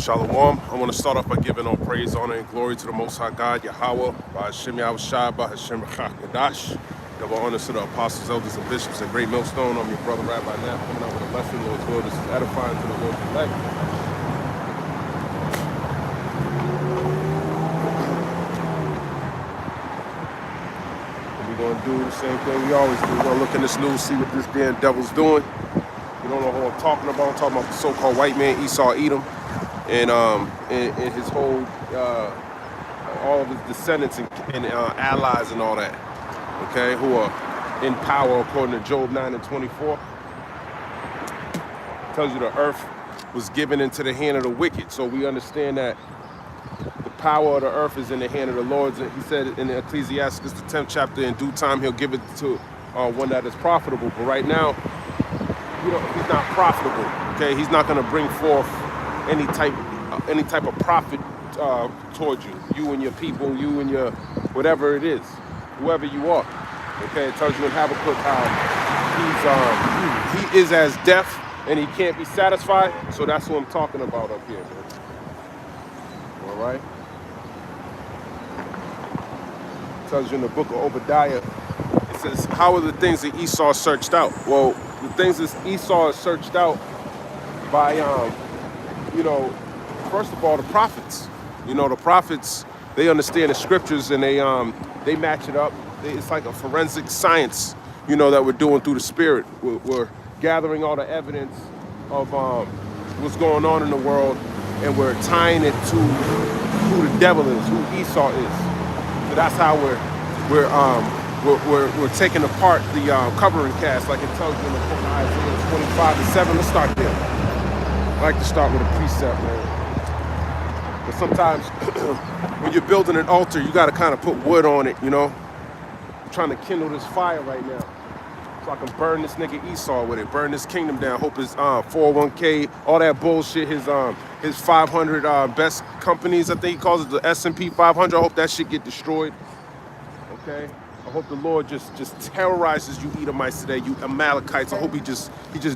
Shalom. I want to start off by giving all praise, honor, and glory to the Most High God, Yahweh, by Hashem Yahushua, by Hashem Kadash. Double honors to the apostles, elders, and bishops at Great Millstone. I'm your brother, Rabbi Nap, coming out with a lesson. Lord's will, this is edifying to the Lord's elect. And we're going to do the same thing we always do. We're going to look in this news, see what this damn devil's doing. You don't know who I'm talking about. I'm talking about the so-called white man, Esau Edom, and his whole, all of his descendants and allies and all that, okay, who are in power according to Job 9 and 24. Tells you the earth was given into the hand of the wicked. So we understand that the power of the earth is in the hand of the Lord. He said in Ecclesiastes, the 10th chapter, in due time he'll give it to one that is profitable. But right now, he's not profitable. Okay, he's not going to bring forth any type of profit towards you and your people, you and your whatever it is, whoever you are. Okay, it tells you in Habakkuk how he is as deaf and he can't be satisfied. So that's what I'm talking about up here, man. All right. It tells you in the book of Obadiah. It says, "How are the things that Esau searched out?" Well, the things that Esau is searched out by, first of all, the prophets. The prophets, they understand the scriptures and they match it up. It's like a forensic science, that we're doing through the spirit. We're gathering all the evidence of what's going on in the world, and we're tying it to who the devil is, who Esau is. So that's how we're taking apart the covering cast, like it tells you in the book of Isaiah 25 and 7. Let's start there. I like to start with a precept, man. But sometimes when you're building an altar, you got to kind of put wood on it, I'm trying to kindle this fire right now so I can burn this nigga Esau with it, burn this kingdom down. Hope his 401k, all that bullshit, his 500 best companies, I think he calls it the S&P 500. I hope that shit get destroyed, okay? I hope the Lord just terrorizes you Edomites today, you Amalekites. I hope he just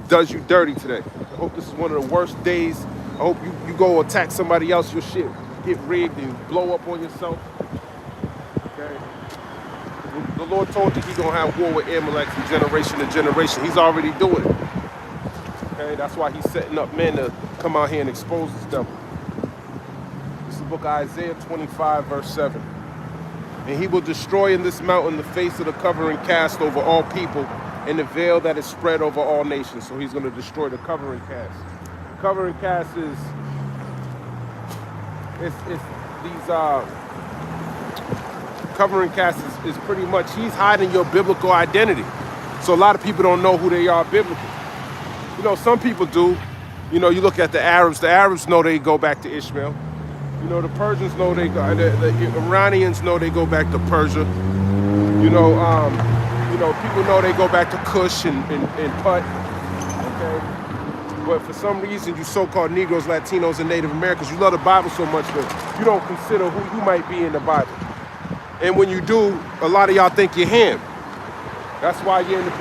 does you dirty today. I hope this is one of the worst days. I hope you go attack somebody else, your shit get rigged and blow up on yourself. Okay? The Lord told you he's gonna have war with Amalek from generation to generation. He's already doing it. Okay, that's why he's setting up men to come out here and expose this devil. This is the book of Isaiah 25, verse 7. "And he will destroy in this mountain the face of the covering cast over all people, and the veil that is spread over all nations." So he's going to destroy the covering cast. The covering cast is covering cast is pretty much, he's hiding your biblical identity. So a lot of people don't know who they are biblically. Some people do. You look at the Arabs. The Arabs know they go back to Ishmael. The Persians know they go. The Iranians know they go back to Persia. People know they go back to Cush and Put. Okay, but for some reason, you so-called Negroes, Latinos, and Native Americans, you love the Bible so much that you don't consider who you might be in the Bible. And when you do, a lot of y'all think you're Ham. That's why you're in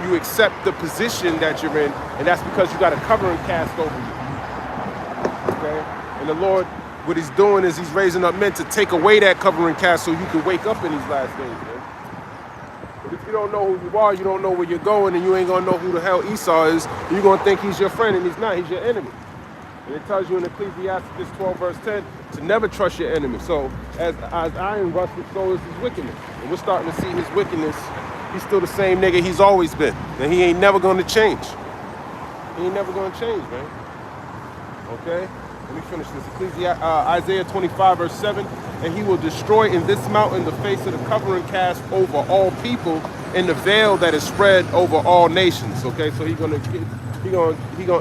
you accept the position that you're in, and that's because you got a covering cast over you. Okay, and the Lord, what he's doing is he's raising up men to take away that covering cast so you can wake up in these last days, man. But if you don't know who you are, you don't know where you're going, and you ain't gonna know who the hell Esau is, you're gonna think he's your friend, and he's not, he's your enemy. And it tells you in Ecclesiastes 12 verse 10 to never trust your enemy. So as iron rusted, so is his wickedness. And we're starting to see his wickedness. He's still the same nigga he's always been, and he ain't never gonna change. He ain't never gonna change, man. Okay? Let me finish this. Isaiah 25, verse 7. "And he will destroy in this mountain the face of the covering cast over all people, and the veil that is spread over all nations." Okay, so he gonna.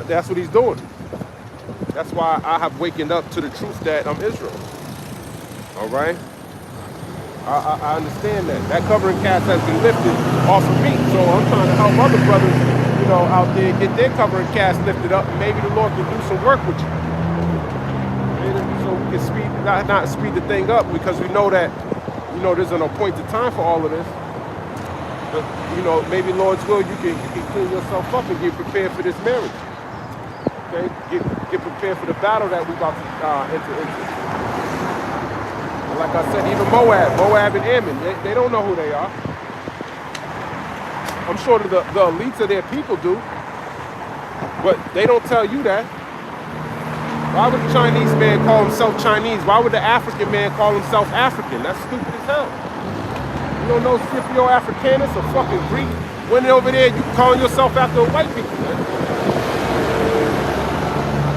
That's what he's doing. That's why I have wakened up to the truth that I'm Israel. All right. I understand that. That covering cast has been lifted off of me, so I'm trying to help other brothers, out there get their covering cast lifted up, and maybe the Lord can do some work with you. So we can not speed the thing up, because we know that, there's an appointed time for all of this. But, maybe Lord's will, you can clean yourself up and get prepared for this marriage. Okay? get prepared for the battle that we about to enter into. And like I said, even Moab and Ammon, they don't know who they are. I'm sure that the elites of their people do, but they don't tell you that. Why would the Chinese man call himself Chinese? Why would the African man call himself African? That's stupid as hell. You don't know Scipio Africanus or fucking Greek? When over there, you calling yourself after white people, man.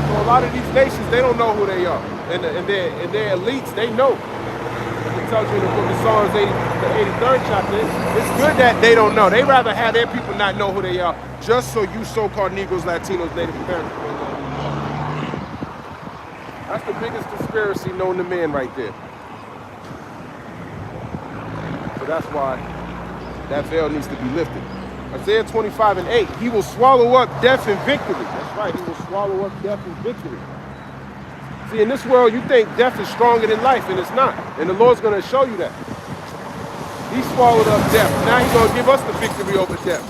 So a lot of these nations, they don't know who they are. And their elites, they know. It tells you in the book of Psalms, the 83rd chapter, it's good that they don't know. They rather have their people not know who they are, just so you so-called Negroes, Latinos, Native Americans don't know who you are. That's the biggest conspiracy known to man right there. So that's why that veil needs to be lifted. Isaiah 25:8, he will swallow up death and victory. That's right, he will swallow up death and victory. See, in this world, you think death is stronger than life, and it's not. And the Lord's going to show you that. He swallowed up death. Now he's going to give us the victory over death.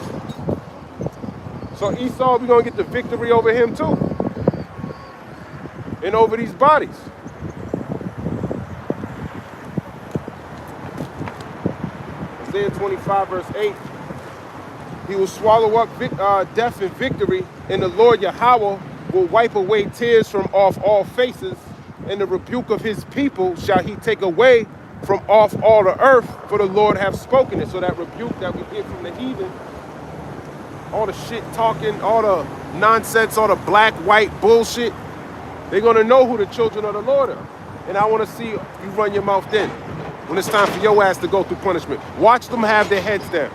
So Esau, we're going to get the victory over him too. And over these bodies. Isaiah 25:8. He will swallow up death and victory, and the Lord Yahweh will wipe away tears from off all faces, and the rebuke of his people shall he take away from off all the earth, for the Lord hath spoken it. So that rebuke that we get from the heathen, all the shit talking, all the nonsense, all the black, white bullshit, they're going to know who the children of the Lord are. And I want to see you run your mouth then when it's time for your ass to go through punishment. Watch them have their heads down.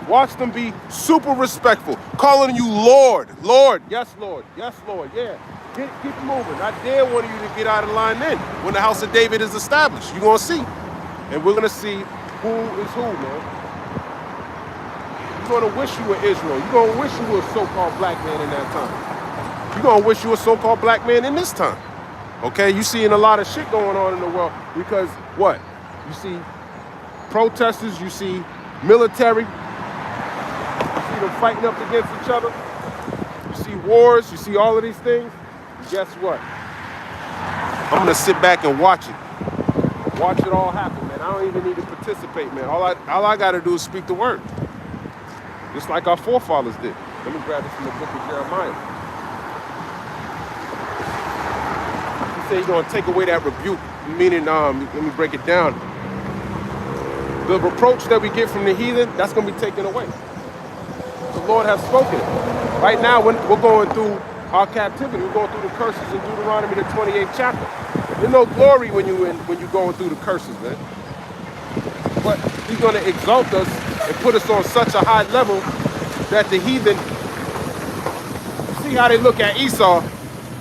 Watch them be super respectful, calling you Lord, Lord, yes, Lord, yeah. Keep moving. I dare one of you to get out of line then when the house of David is established. You're going to see. And we're going to see who is who, man. You're going to wish you were Israel. You're going to wish you were a so-called black man in that time. You're going to wish you were a so-called black man in this time. Okay? You're seeing a lot of shit going on in the world because what? You see protesters, you see military, them fighting up against each other. You see wars, you see all of these things. Guess what? I'm gonna sit back and watch it. Watch it all happen, man. I don't even need to participate, man. All I gotta do is speak the word. Just like our forefathers did. Let me grab this from the book of Jeremiah. He said he's gonna take away that rebuke, meaning, let me break it down. The reproach that we get from the heathen, that's gonna be taken away. The Lord has spoken. Right now, we're going through our captivity. We're going through the curses in Deuteronomy, the 28th chapter. There's no glory when you're going through the curses, man. But he's going to exalt us and put us on such a high level that the heathen, see how they look at Esau,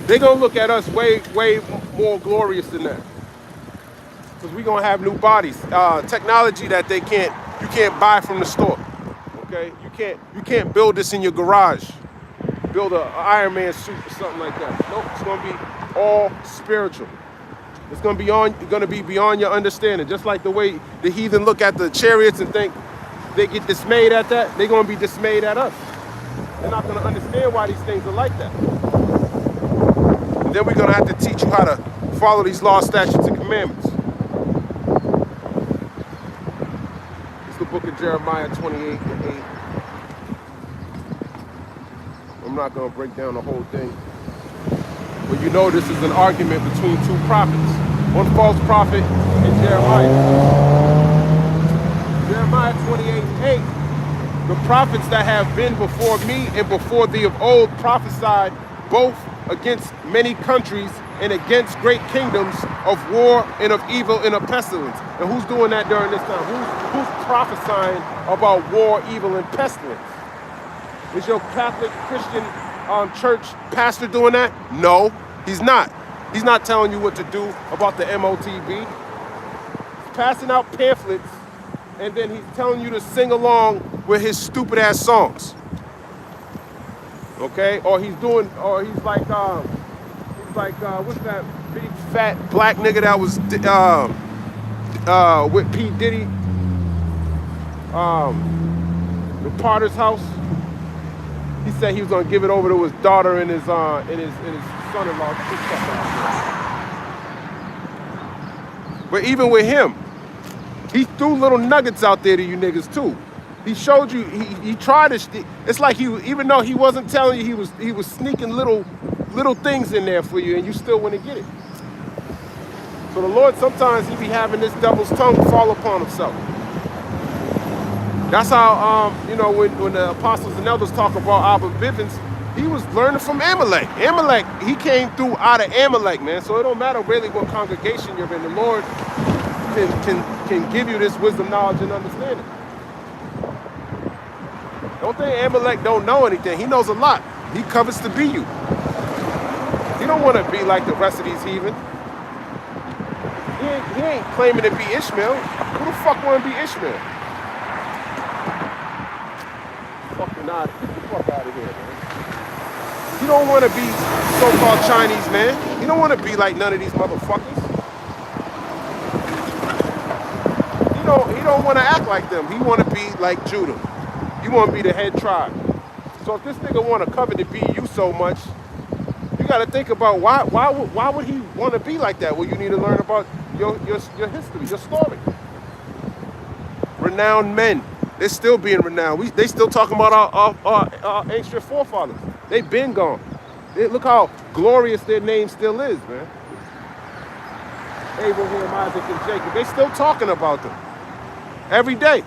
they're going to look at us way more glorious than that. Because we're going to have new bodies. Technology that you can't buy from the store. Okay, you can't build this in your garage. Build an Iron Man suit or something like that. Nope, it's gonna be all spiritual. It's gonna be beyond your understanding. Just like the way the heathen look at the chariots and think they get dismayed at that, they're gonna be dismayed at us. They're not gonna understand why these things are like that. And then we're gonna have to teach you how to follow these laws, statutes, and commandments. The book of Jeremiah 28:8. I'm not going to break down the whole thing. But you know this is an argument between two prophets. One false prophet and Jeremiah. Jeremiah 28:8. The prophets that have been before me and before thee of old prophesied both against many countries and against great kingdoms of war and of evil and of pestilence. And who's doing that during this time? Who's prophesying about war, evil, and pestilence? Is your Catholic Christian church pastor doing that? No, he's not. He's not telling you what to do about the MOTB. He's passing out pamphlets, and then he's telling you to sing along with his stupid ass songs. Okay? Or he's like what's that big fat black nigga that was with P. Diddy, the Potter's House. He's said he was gonna give it over to his daughter and his son-in-law. But even with him, he threw little nuggets out there to you niggas too. He showed you. He tried to. It's like even though he wasn't telling you, he was sneaking little things in there for you, and you still wouldn't get it. So the Lord sometimes he be having this devil's tongue fall upon himself. That's how when the apostles and elders talk about Abba Bivens, he was learning from Amalek. Amalek, he came through out of Amalek, man. So it don't matter really what congregation you're in. The Lord can give you this wisdom, knowledge, and understanding. Don't think Amalek don't know anything. He knows a lot. He covets to be you. He don't want to be like the rest of these heathen. He ain't claiming to be Ishmael. Who the fuck want to be Ishmael? Fucking out, get the fuck out of here, man. He don't want to be so-called Chinese, man. He don't want to be like none of these motherfuckers. He don't want to act like them. He want to be like Judah. He want to be the head tribe. So if this nigga want to cover to be you so much, you got to think about why would he want to be like that? Well, you need to learn about your history, your story. Renowned men, they're still being renowned. They still talking about our ancient forefathers. They've been gone. Look how glorious their name still is, man. Abraham, Isaac, and Jacob. They still talking about them every day.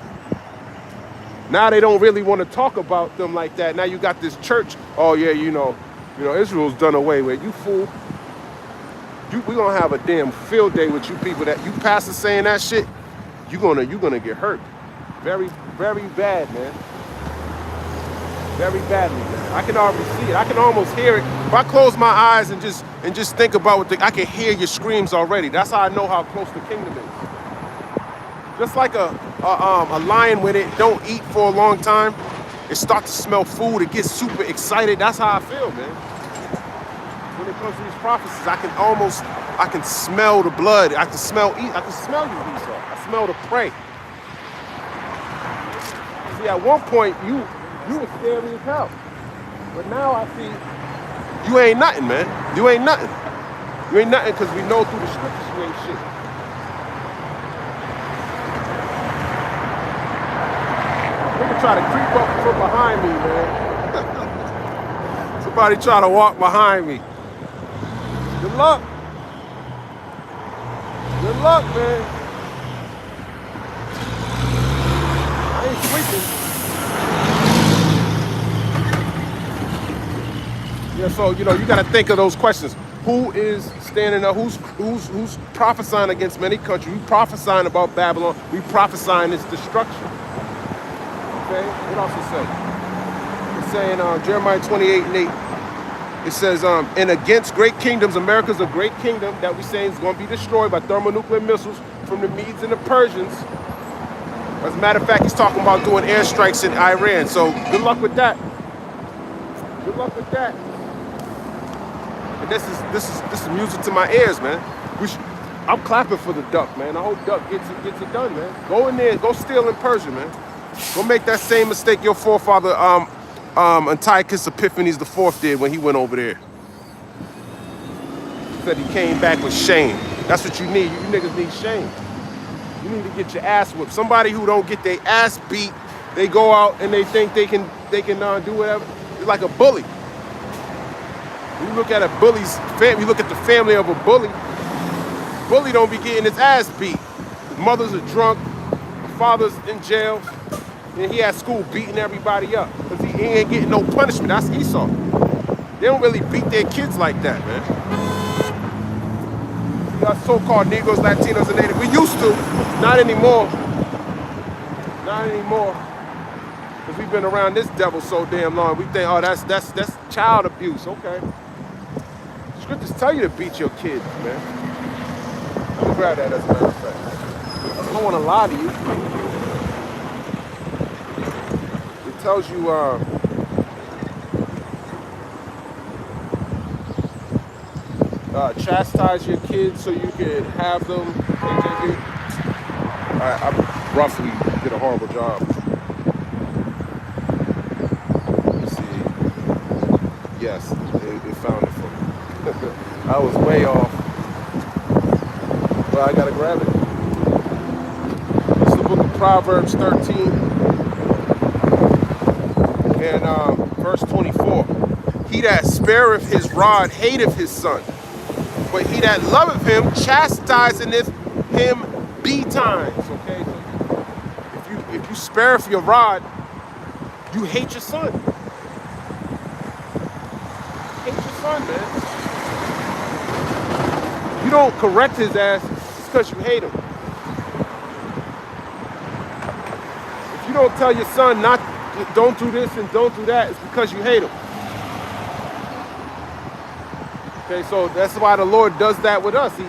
Now they don't really want to talk about them like that. Now you got this church. Oh yeah, Israel's done away with. You fool. We're gonna have a damn field day with you people that you pastors saying that shit. You're gonna get hurt. Very, very bad, man. Very badly, man. I can already see it. I can almost hear it. If I close my eyes and just think about I can hear your screams already. That's how I know how close the kingdom is. Just like a lion when it don't eat for a long time, it starts to smell food, it gets super excited. That's how I feel, man. When it comes to these prophecies, I can smell the blood. I can smell you, Esau. I smell the prey. See, at one point, you were scary as hell. But now I see you ain't nothing, man. You ain't nothing. You ain't nothing because we know through the scriptures you ain't shit. Try to creep up from behind me, man. Somebody try to walk behind me. Good luck. Good luck, man. I ain't sleeping. Yeah, so you got to think of those questions. Who is standing up? Who's prophesying against many countries? We prophesying about Babylon. We prophesying its destruction. Okay, what else it say? It's saying Jeremiah 28:8. It says, and against great kingdoms, America's a great kingdom that we say is going to be destroyed by thermonuclear missiles from the Medes and the Persians. As a matter of fact, he's talking about doing airstrikes in Iran. So good luck with that. Good luck with that. And this is music to my ears, man. I'm clapping for the duck, man. I hope Duck gets it done, man. Go in there, go steal in Persia, man. Go make that same mistake your forefather Antiochus Epiphanes IV did when he went over there. He said he came back with shame. That's what you need. You niggas need shame. You need to get your ass whipped. Somebody who don't get their ass beat, they go out and they think they can do whatever. It's like a bully. When you look at a bully's family, you look at the family of a bully. Bully don't be getting his ass beat. His mothers are drunk. The father's in jail. And he at school beating everybody up because he ain't getting no punishment. That's Esau. They don't really beat their kids like that, man. We got so-called Negroes, Latinos, and Natives. We used to, not anymore. Not anymore. Because we've been around this devil so damn long. We think, oh, that's child abuse. Okay. Scriptures tell you to beat your kids, man. Let me grab that as a matter of fact. I don't want to lie to you. Tells you chastise your kids so you can have them. I roughly did a horrible job. Let's see. yes, it found it for me. I was way off, but I gotta grab it. It's the book of Proverbs 13 and verse 24. He that spareth his rod hateth his son, but he that loveth him chastiseth him betimes. Okay, so if you spareth your rod, you hate your son. Hate your son, man. You don't correct his ass, it's because you hate him. If you don't tell your son don't do this and don't do that, it's because you hate him. Okay, so that's why the Lord does that with us. He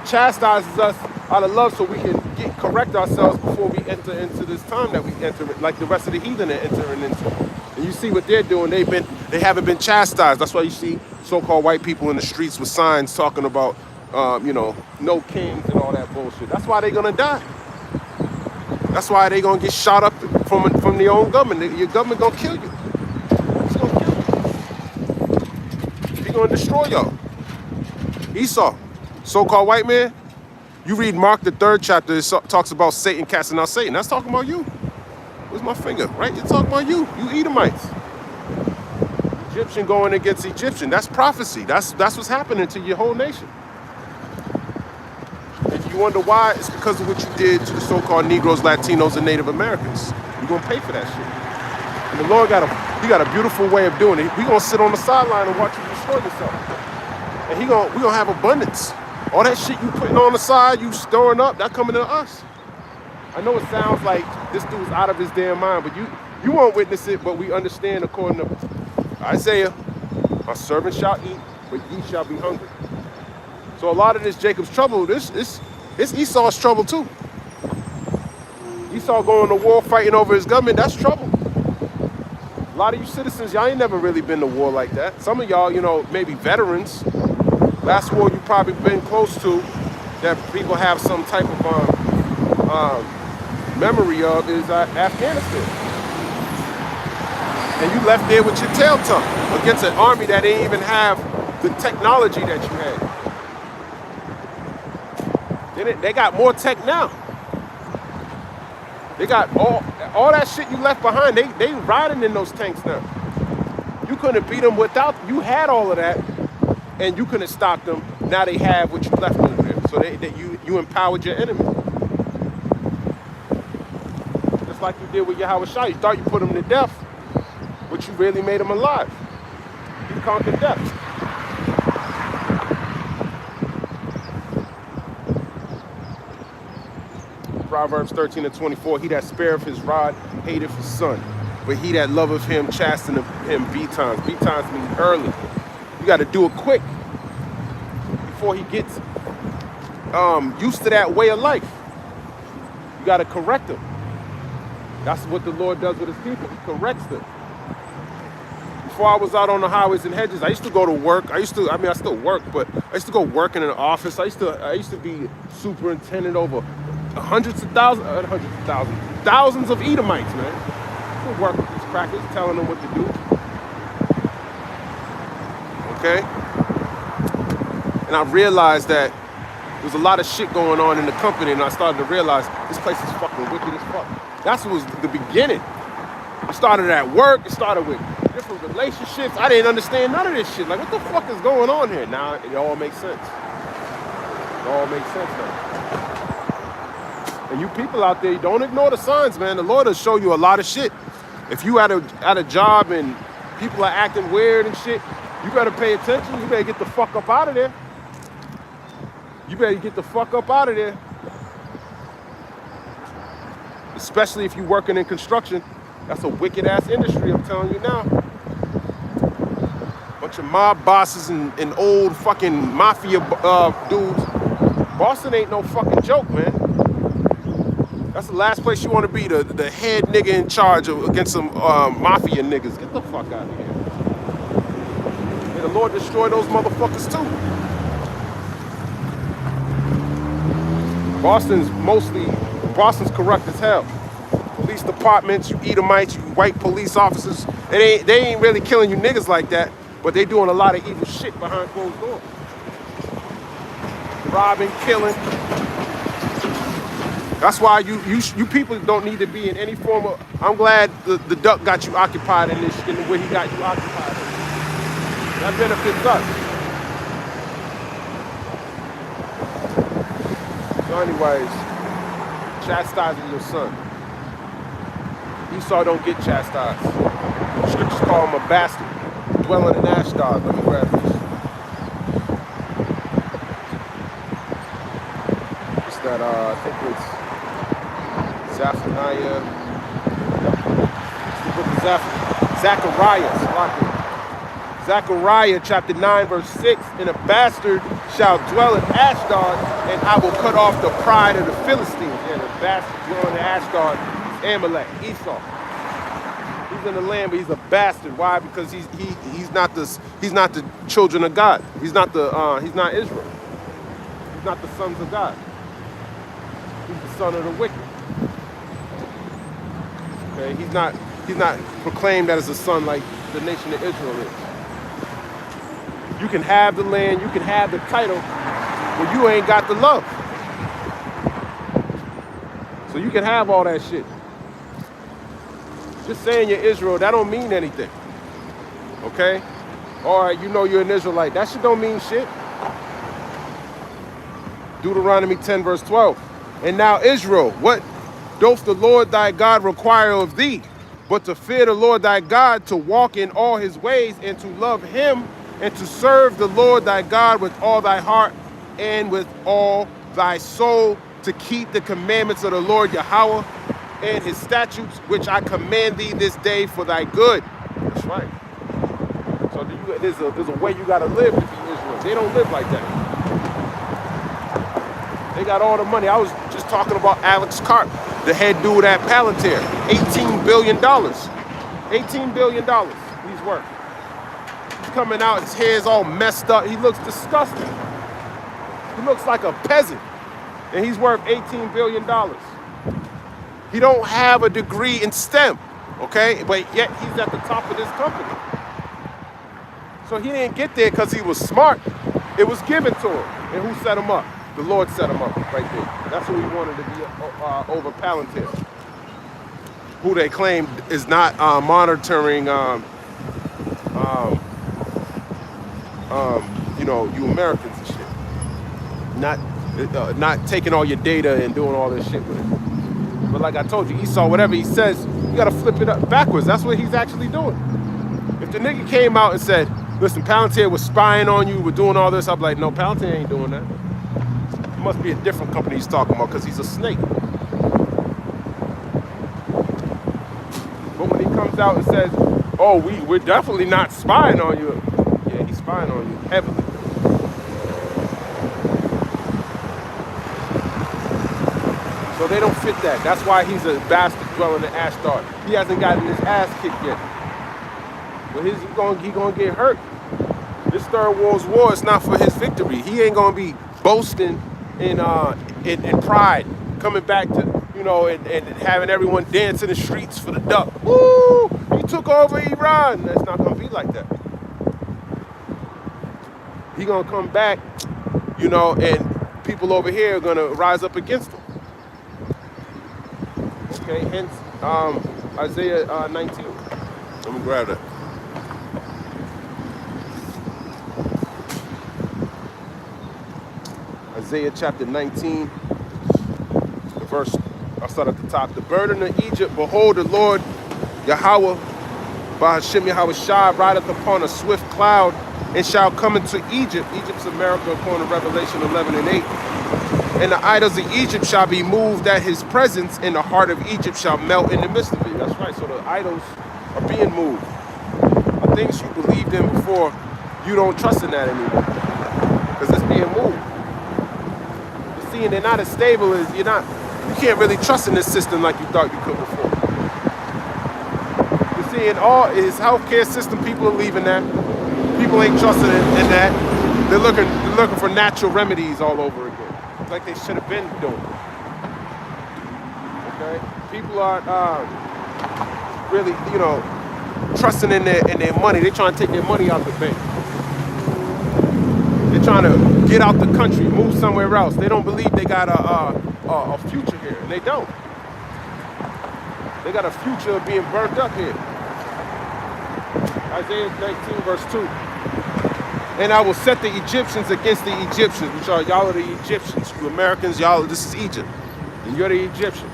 chastises us out of love so we can correct ourselves before we enter into this time that we enter, like the rest of the heathen are entering into. And you see what they're doing. They haven't been chastised. That's why you see so-called white people in the streets with signs talking about, no kings and all that bullshit. That's why they're gonna die. That's why they're gonna get shot up from their own government. Your government gonna kill you. It's gonna kill you. He's gonna destroy y'all. Esau, so-called white man. You read Mark the 3rd chapter, it talks about Satan casting out Satan. That's talking about you. Where's my finger? Right? It's talking about you Edomites. Egyptian going against Egyptian. That's prophecy. That's what's happening to your whole nation. If you wonder why, it's because of what you did to the so-called Negroes, Latinos, and Native Americans. You're gonna pay for that shit. And the Lord got a beautiful way of doing it. We're gonna sit on the sideline and watch you destroy yourself. And we're gonna have abundance. All that shit you putting on the side, you storing up, that coming to us. I know it sounds like this dude's out of his damn mind, but you won't witness it, but we understand according to Isaiah, our servants shall eat, but ye shall be hungry. So a lot of this Jacob's trouble, this Esau's trouble too. Esau going to war fighting over his government, that's trouble. A lot of you citizens, y'all ain't never really been to war like that. Some of y'all, maybe veterans. Last war you probably been close to that people have some type of memory of is Afghanistan. And you left there with your tail tucked against an army that didn't even have the technology that you had. They got more tech now. They got all that shit you left behind. They riding in those tanks now. You couldn't beat them without, you had all of that. And you couldn't stop them. Now they have what you left over there. So you empowered your enemy. Just like you did with Yahweh Shai. You thought you put him to death, but you really made him alive. You conquered death. Proverbs 13 and 24. He that spareth his rod hateth his son, but he that loveth him chasteneth him betimes. Betimes means early. You got to do it quick before he gets used to that way of life. You got to correct him. That's what the Lord does with his people. He corrects them. Before I was out on the highways and hedges, I used to go to work. I still work, but I used to go work in an office. I used to be superintendent over thousands of Edomites, man. I used to work with these crackers, telling them what to do. Okay? And I realized that there was a lot of shit going on in the company, and I started to realize this place is fucking wicked as fuck. That was the beginning. It started at work, it started with different relationships. I didn't understand none of this shit. Like, what the fuck is going on here? Now it all makes sense. It all makes sense now. And you people out there, don't ignore the signs, man. The Lord will show you a lot of shit. If you at a job and people are acting weird and shit, you better pay attention. You better get the fuck up out of there. You better get the fuck up out of there. Especially if you're working in construction. That's a wicked ass industry, I'm telling you now. Bunch of mob bosses and old fucking mafia dudes. Boston ain't no fucking joke, man. That's the last place you want to be, the head nigga in charge against some mafia niggas. Get the fuck out of here. May the Lord destroy those motherfuckers too. Boston's corrupt as hell. Police departments, you Edomites, you white police officers, they ain't really killing you niggas like that. But they doing a lot of evil shit behind closed doors. Robbing, killing. That's why you people don't need to be in any form of. I'm glad the duck got you occupied in this, in the way he got you occupied. That benefits us. So anyways, chastising your son. Esau don't get chastised. The scriptures call him a bastard, dwelling in Ashdod. Let me grab this. It's that I think it's Zephaniah. It's the book of Zechariah. Zechariah chapter 9 verse 6. And a bastard shall dwell in Ashdod, and I will cut off the pride of the Philistines. And a bastard dwelling in Ashdod is Amalek, Esau. He's in the land, but he's a bastard. Why? Because he's not the children of God. He's not Israel. He's not the sons of God. He's the son of the wicked. Okay, he's not proclaimed as a son like the nation of Israel is. You can have the land, you can have the title, but you ain't got the love. So you can have all that shit. Just saying you're Israel, that don't mean anything. Okay? Alright, you know you're an Israelite. That shit don't mean shit. Deuteronomy 10 verse 12. And now Israel, what doth the Lord thy God require of thee? But to fear the Lord thy God, to walk in all his ways, and to love him, and to serve the Lord thy God with all thy heart and with all thy soul, to keep the commandments of the Lord Yahweh and his statutes, which I command thee this day for thy good. That's right. So there's a way you got to live to be Israel. They don't live like that. They got all the money. I was just talking about Alex Karp, the head dude at Palantir. $18 billion. $18 billion he's worth. He's coming out, his hair's all messed up. He looks disgusting. He looks like a peasant. And he's worth $18 billion. He don't have a degree in STEM, okay? But yet he's at the top of this company. So he didn't get there because he was smart. It was given to him. And who set him up? The Lord set him up right there. That's who he wanted to be over Palantir. Who they claim is not monitoring, you Americans and shit. Not taking all your data and doing all this shit with it. But like I told you, Esau, whatever he says, you gotta flip it up backwards. That's what he's actually doing. If the nigga came out and said, listen, Palantir was spying on you, we're doing all this, I'm like, no, Palantir ain't doing that. It must be a different company he's talking about because he's a snake. But when he comes out and says, oh, we're definitely not spying on you. Yeah, he's spying on you heavily. So they don't fit that. That's why he's a bastard dwelling in Ashdod. He hasn't gotten his ass kicked yet. But he gonna get hurt. This Third World War is not for his victory. He ain't gonna be boasting in pride, coming back to, and having everyone dance in the streets for the duck. Woo! He took over Iran. That's not gonna be like that. He gonna come back, and people over here are gonna rise up against him. Okay, hence Isaiah 19. Let me grab that. Isaiah chapter 19, the verse, I'll start at the top. The burden of Egypt, behold, the Lord Yahweh, by Hashem Yahweh Shai, rideth upon a swift cloud, and shall come into Egypt. Egypt's America, according to Revelation 11 and 8. And the idols of Egypt shall be moved at his presence, and the heart of Egypt shall melt in the midst of it. That's right, so the idols are being moved. The things you believed in before, you don't trust in that anymore, because it's being moved. You're seeing they're not as stable as, you can't really trust in this system like you thought you could before. You're seeing all his healthcare system, people are leaving that. People ain't trusting in that. They're looking for natural remedies all over again. Like they should have been doing. Okay? People aren't really, trusting in their money. They're trying to take their money out the bank. They're trying to get out the country, move somewhere else. They don't believe they got a future here, and they don't. They got a future of being burnt up here. Isaiah 19, verse 2. And I will set the Egyptians against the Egyptians, which are y'all are the Egyptians. You Americans, y'all, this is Egypt. And you're the Egyptians.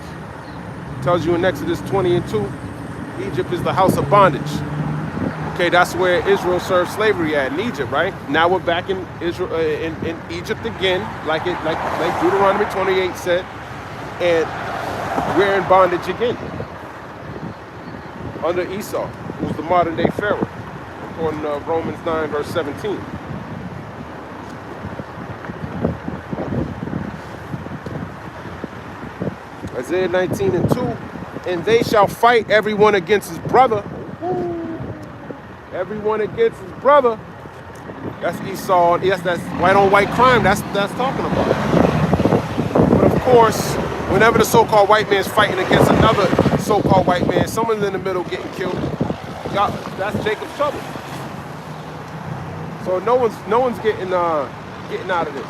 It tells you in Exodus 20 and 2, Egypt is the house of bondage. Okay, that's where Israel served slavery at, in Egypt, right? Now we're back in Israel, in Egypt again, like Deuteronomy 28 said, and we're in bondage again under ESAU, who was the modern day Pharaoh, according to Romans 9, verse 17. Isaiah 19 and 2, and they shall fight everyone against his brother. Everyone against his brother. That's ESAU. Yes, that's white on white crime. That's talking about. But of course, whenever the so-called white man's fighting against another so-called white man, someone's in the middle getting killed. That's Jacob's trouble. So no one's getting out of this.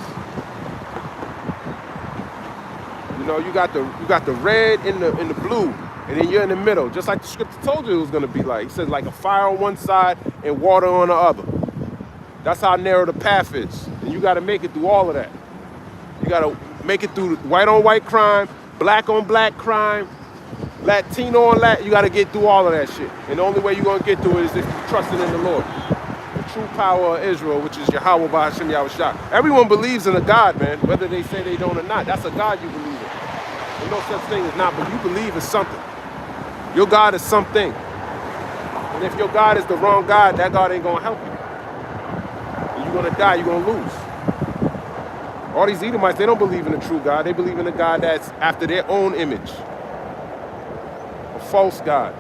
You know, you got the red and the blue. And then you're in the middle, just like the scripture told you it was going to be like. He said like a fire on one side and water on the other. That's how narrow the path is. And you got to make it through all of that. You got to make it through white on white crime, black on black crime, Latino on Latin. You got to get through all of that shit. And the only way you're going to get through it is if you're trusting in the Lord. The true power of Israel, which is Yahweh Ba'Hashem Yahushua. Everyone believes in a God, man, whether they say they don't or not. That's a God you believe in. There's no such thing as not, but you believe in something. Your God is something. And if your God is the wrong God, that God ain't going to help you. And you're going to die. You're going to lose. All these Edomites, they don't believe in a true God. They believe in a God that's after their own image. A false God.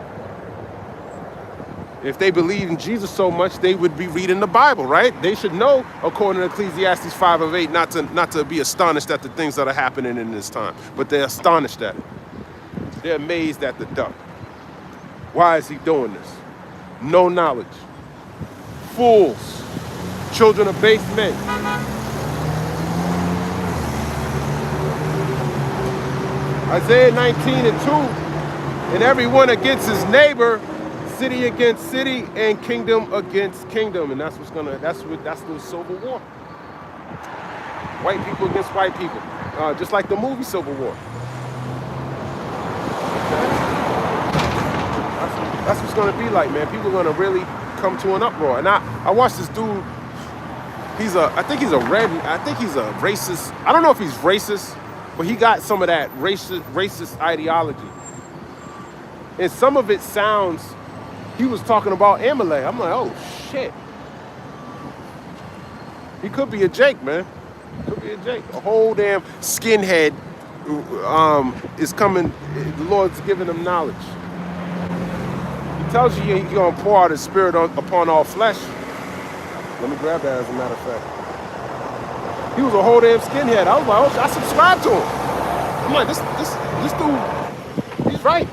If they believe in Jesus so much, they would be reading the Bible, right? They should know, according to Ecclesiastes 5:8, not to be astonished at the things that are happening in this time. But they're astonished at it. They're amazed at the duck. Why is he doing this? No knowledge. Fools. Children of base men. Isaiah 19 and 2. And everyone against his neighbor, city against city, and kingdom against kingdom. And that's the Civil War. White people against white people. Just like the movie Civil War. That's what's going to be like, man. People are going to really come to an uproar. And I watched this dude. I think he's a racist. I don't know if he's racist, but he got some of that racist ideology. And some of it sounds, he was talking about Amalek. I'm like, oh, shit. He could be a Jake, man. Could be a Jake. A whole damn skinhead is coming. The Lord's giving him knowledge. He tells you he's going to pour out his spirit upon all flesh. Let me grab that as a matter of fact. He was a whole damn skinhead. I was like, oh, I subscribed to him. I'm like, this dude, he's right.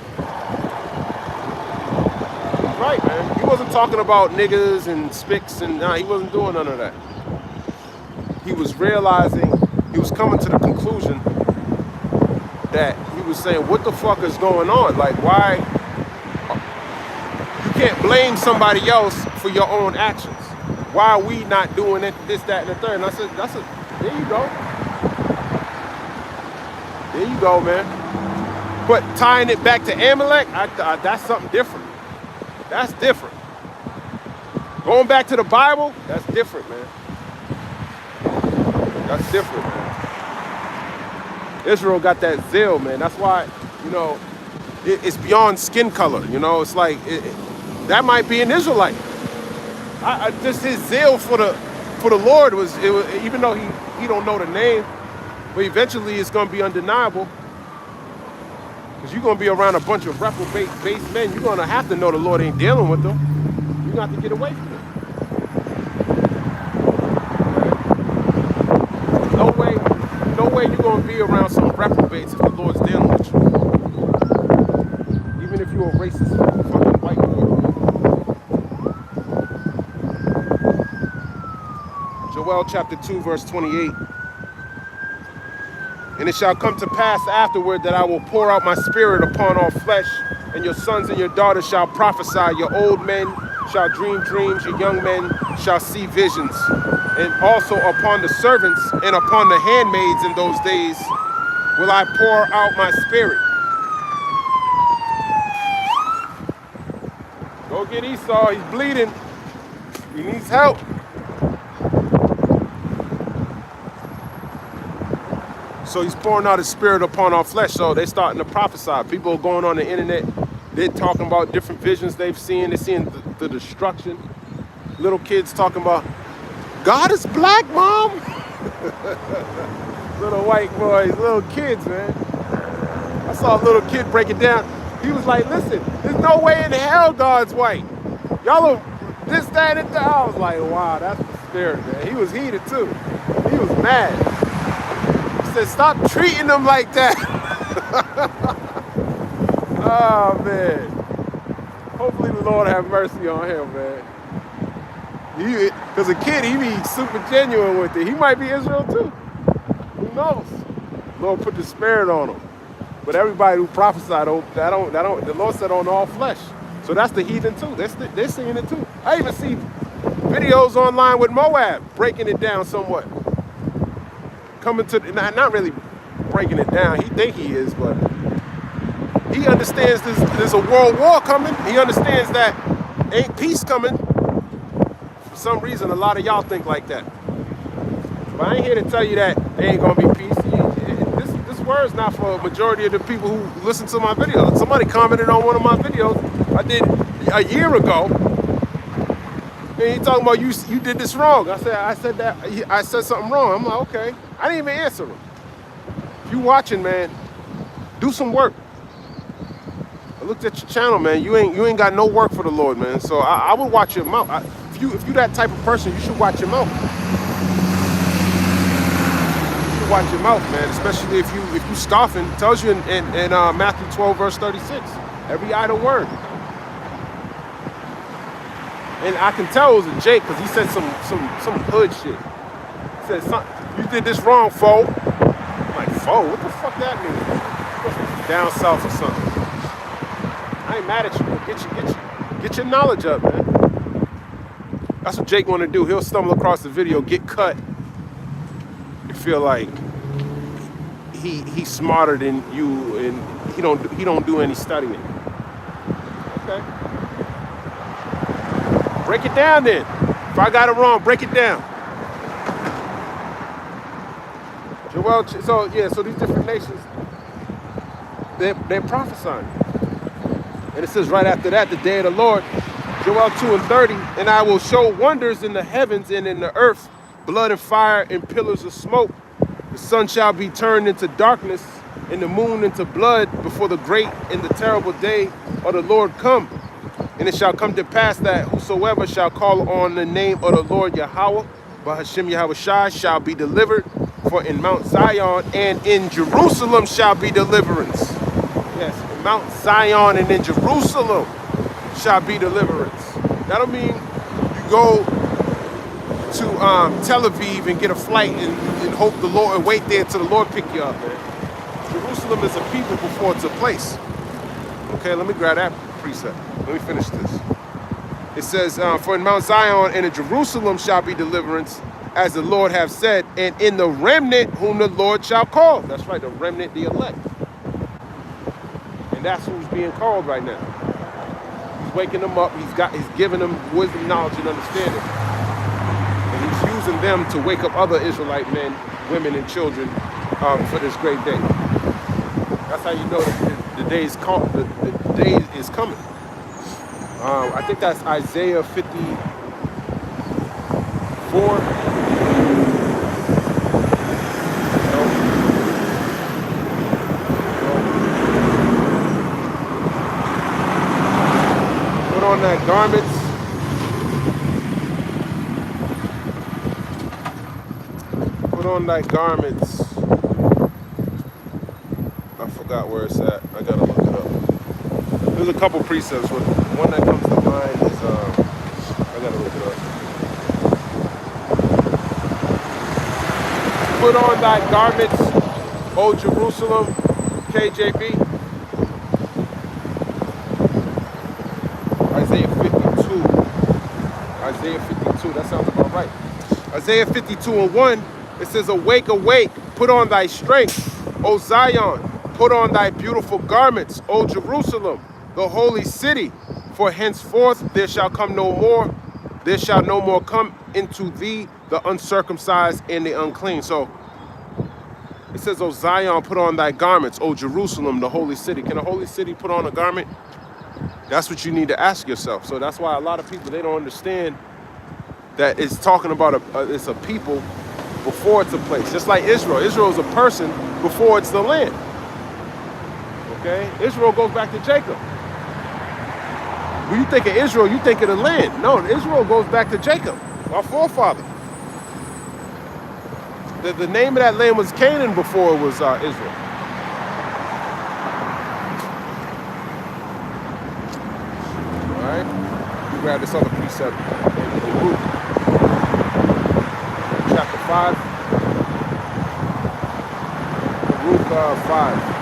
He's right, man. He wasn't talking about niggas and spics and he wasn't doing none of that. He was realizing, he was coming to the conclusion that he was saying, what the fuck is going on? Like, why? You can't blame somebody else for your own actions. Why are we not doing it, this, that, and the third? And I said, there you go. There you go, man. But tying it back to Amalek, that's something different. That's different. Going back to the Bible, that's different, man. That's different, man. Israel got that zeal, man. That's why, it's beyond skin color. It's like, that might be an Israelite. Just his zeal for the Lord was even though he don't know the name, but eventually it's going to be undeniable. Because you're going to be around a bunch of reprobate-based men. You're going to have to know the Lord ain't dealing with them. You're going to have to get away from them. No way you're going to be around some reprobates if the Lord's dealing with you. Even if you're a racist fucking white boy. Joel chapter 2, verse 28. And it shall come to pass afterward that I will pour out my spirit upon all flesh, and your sons and your daughters shall prophesy, your old men shall dream dreams, your young men shall see visions. And also upon the servants and upon the handmaids in those days will I pour out my spirit. Go get Esau, he's bleeding. He needs help. So he's pouring out his spirit upon our flesh. So they're starting to prophesy. People are going on the internet. They're talking about different visions they've seen. They're seeing the destruction. Little kids talking about, God is black, Mom. Little white boys, little kids, man. I saw a little kid break it down. He was like, listen, there's no way in hell God's white. Y'all are this, that, and that. I was like, wow, that's the spirit, man. He was heated, too. He was mad. Said, stop treating them like that. Oh, man. Hopefully the Lord have mercy on him, man. Because a kid, he be super genuine with it. He might be Israel, too. Who knows? The Lord put the spirit on him. But everybody who prophesied, the Lord said on all flesh. So that's the heathen, too. They're seeing it, too. I even see videos online with Moab breaking it down somewhat. Coming to, not really breaking it down. He think he is, but he understands there's a world war coming. He understands that ain't peace coming. For some reason, a lot of y'all think like that. But I ain't here to tell you that there ain't gonna be peace. This word's not for a majority of the people who listen to my videos. Somebody commented on one of my videos I did a year ago. And he talking about you did this wrong. I said something wrong. I'm like, okay. I didn't even answer him. If you watching, man, do some work. I looked at your channel, man. You ain't got no work for the Lord, man. So I would watch your mouth. If you that type of person, you should watch your mouth. You should watch your mouth, man. Especially if you scoffing. It tells you in Matthew 12 verse 36. Every idle word. And I can tell it was a Jake because he said some hood shit. He said, you did this wrong, foe. I'm like, foe? What the fuck that mean? Down south or something. I ain't mad at you, but get your knowledge up, man. That's what Jake want to do. He'll stumble across the video, get cut, and feel like he's smarter than you, and he don't do any studying. Okay. Break it down then. If I got it wrong, break it down. Joel, so these different nations, they're prophesying. And it says right after that, the day of the Lord, Joel 2:30, and I will show wonders in the heavens and in the earth, blood and fire and pillars of smoke. The sun shall be turned into darkness and the moon into blood before the great and the terrible day of the Lord come. And it shall come to pass that whosoever shall call on the name of the Lord Yahweh, Bahashem Yahushai, shall be delivered. For in Mount Zion and in Jerusalem shall be deliverance. Yes, in Mount Zion and in Jerusalem shall be deliverance. That'll mean you go to Tel Aviv and get a flight and hope the Lord, and wait there till the Lord pick you up, man. Jerusalem is a people before it's a place. Okay, let me grab that precept. Let me finish this. It says, for in Mount Zion and in Jerusalem shall be deliverance, as the Lord have said, and in the remnant whom the Lord shall call. That's right, the remnant, the elect. And that's who's being called right now. He's waking them up. He's giving them wisdom, knowledge, and understanding. And he's using them to wake up other Israelite men, women, and children for this great day. That's how you know the day is called. The day is coming. I think that's Isaiah 54. Put on that garments. Put on thy garments. I forgot where it's at. I gotta look it up. There's a couple precepts. One that comes to mind is I gotta look it up. Put on thy garments, O Jerusalem, KJV. Isaiah 52. Isaiah 52, that sounds about right. Isaiah 52:1, it says, awake, awake, put on thy strength, O Zion, put on thy beautiful garments, O Jerusalem, the holy city. For henceforth there shall no more come into thee the uncircumcised and the unclean. So it says, O Zion, put on thy garments, O Jerusalem, the holy city. Can a holy city put on a garment? That's what you need to ask yourself. So that's why a lot of people, they don't understand that it's talking about it's a people before it's a place. Just like Israel. Israel is a person before it's the land. Okay? Israel goes back to Jacob. When you think of Israel, you think of the land. No, Israel goes back to Jacob, our forefather. The name of that land was Canaan before it was Israel. All right? You grab this other precept in Luke chapter 5. Luke 5.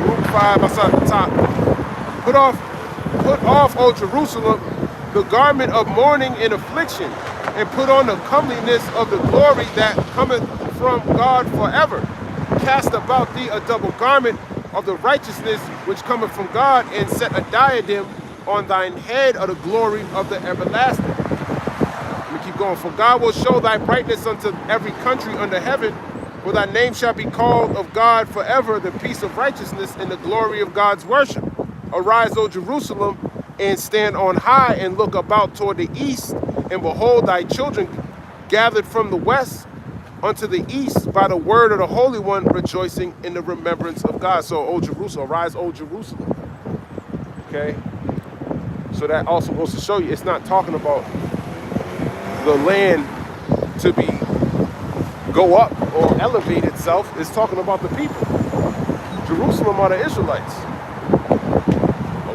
Luke 5, I saw at the top. Put off, O Jerusalem, the garment of mourning and affliction, and put on the comeliness of the glory that cometh from God forever. Cast about thee a double garment of the righteousness which cometh from God, and set a diadem on thine head of the glory of the everlasting. Let me keep going. For God will show thy brightness unto every country under heaven, for thy name shall be called of God forever, the peace of righteousness and the glory of God's worship. Arise, O Jerusalem, and stand on high, and look about toward the east, and behold thy children gathered from the west unto the east by the word of the Holy One, rejoicing in the remembrance of God. So, O Jerusalem, arise, O Jerusalem. Okay? So that also goes to show you, it's not talking about the land to go up or elevate itself. It's talking about the people. Jerusalem are the Israelites.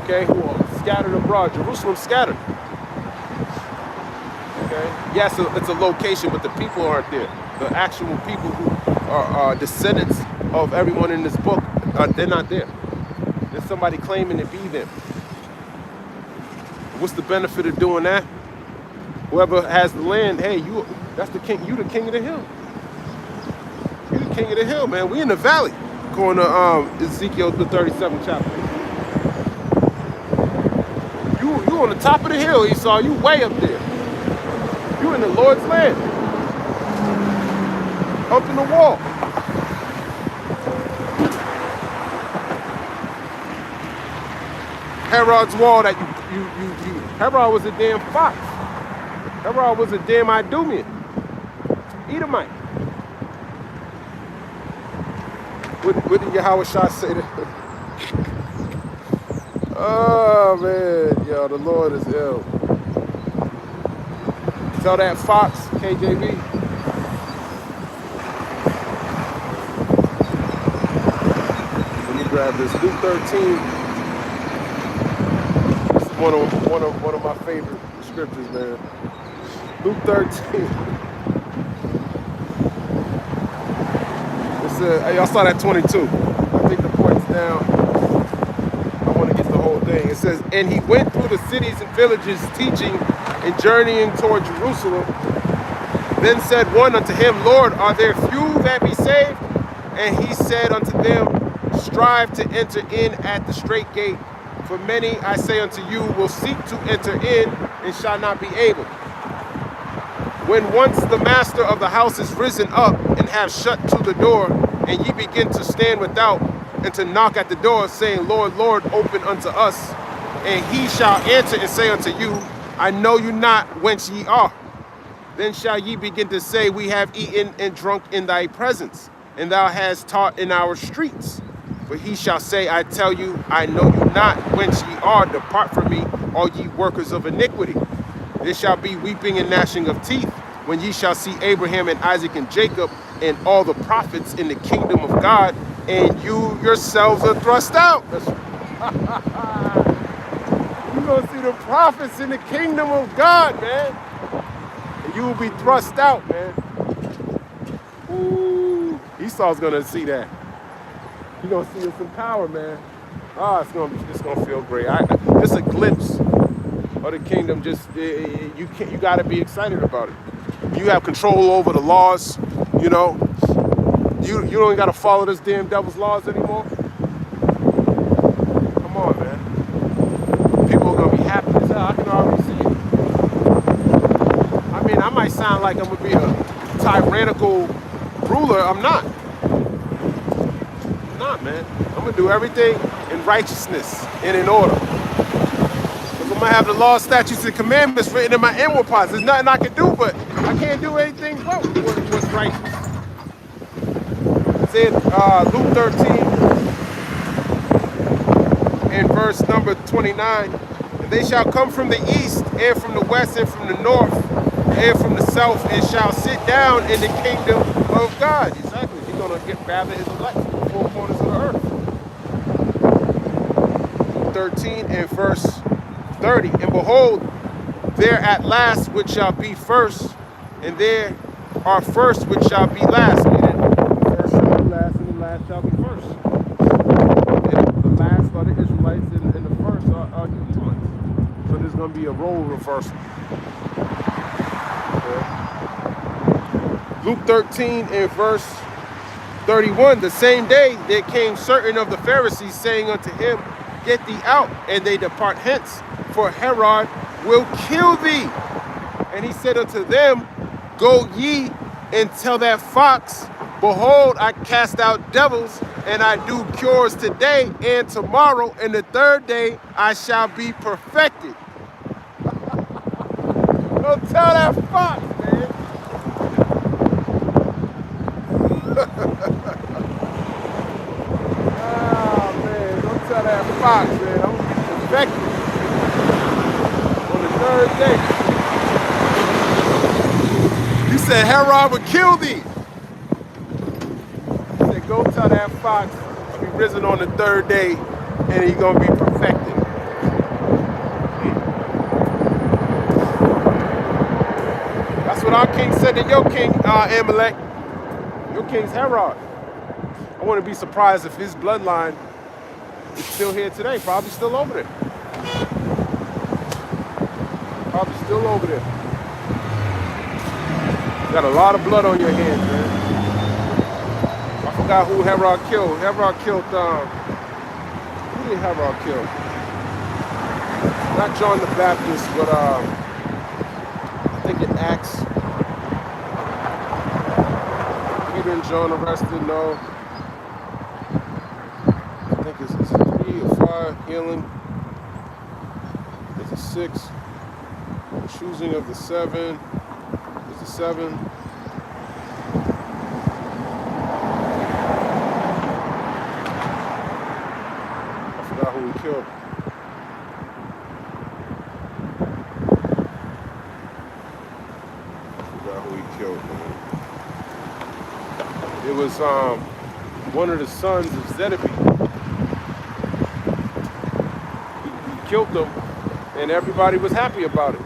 Okay? Who are scattered abroad. Jerusalem scattered. Okay? Yes, it's a location, but the people aren't there. The actual people who are descendants of everyone in this book, they're not there. There's somebody claiming to be them. What's the benefit of doing that? Whoever has the land, hey, that's the king. You the king of the hill. You the king of the hill, man. We in the valley. Going to Ezekiel the 37th chapter. You on the top of the hill, Esau. You way up there. You in the Lord's land. Up in the wall. Herod's wall that you Herod was a damn fox. Herod was a damn Idumean. Edomite. What did Yahweh Shah say to him? Oh man, yo, the Lord is ill. Tell that fox, KJV. Let me grab this. Luke 13. This is one of my favorite scriptures, man. Luke 13. Y'all saw that 22. I think the point's down. I want to get the whole thing. It says, and he went through the cities and villages, teaching and journeying toward Jerusalem. Then said one unto him, Lord, are there few that be saved? And he said unto them, strive to enter in at the strait gate. For many, I say unto you, will seek to enter in and shall not be able. When once the master of the house is risen up and have shut to the door, and ye begin to stand without and to knock at the door, saying, Lord, Lord, open unto us. And he shall answer and say unto you, I know you not whence ye are. Then shall ye begin to say, we have eaten and drunk in thy presence, and thou hast taught in our streets. But he shall say, I tell you, I know you not whence ye are. Depart from me, all ye workers of iniquity. There shall be weeping and gnashing of teeth, when ye shall see Abraham and Isaac and Jacob and all the prophets in the kingdom of God, and you yourselves are thrust out. You're going to see the prophets in the kingdom of God, man. And You will be thrust out, man. Ooh, Esau's gonna see that. He's gonna see us in power, man. Ah, it's gonna feel great. Just a glimpse of the kingdom. You gotta be excited about it. You have control over the laws. You know, you don't gotta follow this damn devil's laws anymore. Come on, man. People are gonna be happy as hell. I can already see it. I mean, I might sound like I'm gonna be a tyrannical ruler. I'm not. I'm not, man. I'm gonna do everything in righteousness and in order. Because I'm gonna have the law, statutes, and commandments written in my inward parts. There's nothing I can do, but I can't do anything but what's righteous. It's in Luke 13 in verse number 29. And they shall come from the east, and from the west, and from the north, and from the south, and shall sit down in the kingdom of God. Exactly. He's gonna gather his elect from the four corners of the earth. 13 and verse 30. And behold, there at last which shall be first, and there are first which shall be last. Meaning, the first shall be last, and the last shall be first. And the last are the Israelites, and the first are the Israelites. So there's going to be a role reversal. Okay. Luke 13 and verse 31. The same day there came certain of the Pharisees, saying unto him, Get thee out, and they depart hence, for Herod will kill thee. And he said unto them, Go ye and tell that fox, Behold, I cast out devils, and I do cures today and tomorrow, and the third day I shall be perfected. Go tell that fox, man. Oh, man, don't tell that fox, man. I'm going to be perfected on the third day. He said Herod would kill thee. He said, go tell that fox to be risen on the third day, and he's going to be perfected. That's what our king said to your king, Amalek. Your king's Herod. I wouldn't be surprised if his bloodline is still here today. Probably still over there. Probably still over there. You got a lot of blood on your hands, man. I forgot who Herod killed. Herod killed, who did Herod kill? Not John the Baptist, but I think in Acts. Peter and John arrested, no. I think it's 3 or 5, healing. It's a 6. Choosing of the 7. It's a 7. I forgot who he killed. It was one of the sons of Zedekiah. He killed them, and everybody was happy about it.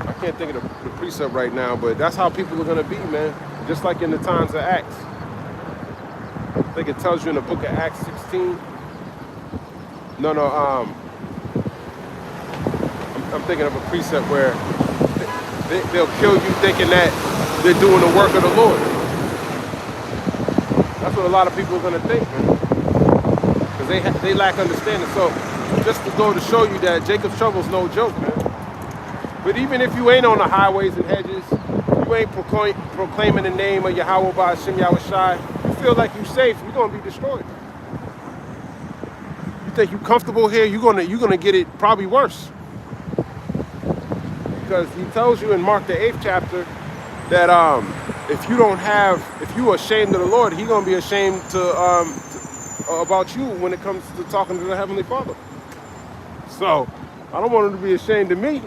I can't think of the precept right now, but that's how people are going to be, man. Just like in the times of Acts. I think it tells you in the book of Acts 16. I'm thinking of a precept where they'll kill you thinking that they're doing the work of the Lord. That's what a lot of people are going to think, man. Because they lack understanding. So just to go to show you that Jacob's trouble's no joke, man. But even if you ain't on the highways and hedges, you ain't proclaiming the name of Yahweh by Hashem Yahushai, you feel like you're safe, you're going to be destroyed. You think you're comfortable here, you're gonna get it probably worse. Because he tells you in Mark the 8th chapter that if you're ashamed of the Lord, he's gonna be ashamed about you when it comes to talking to the Heavenly Father. So I don't want him to be ashamed of me.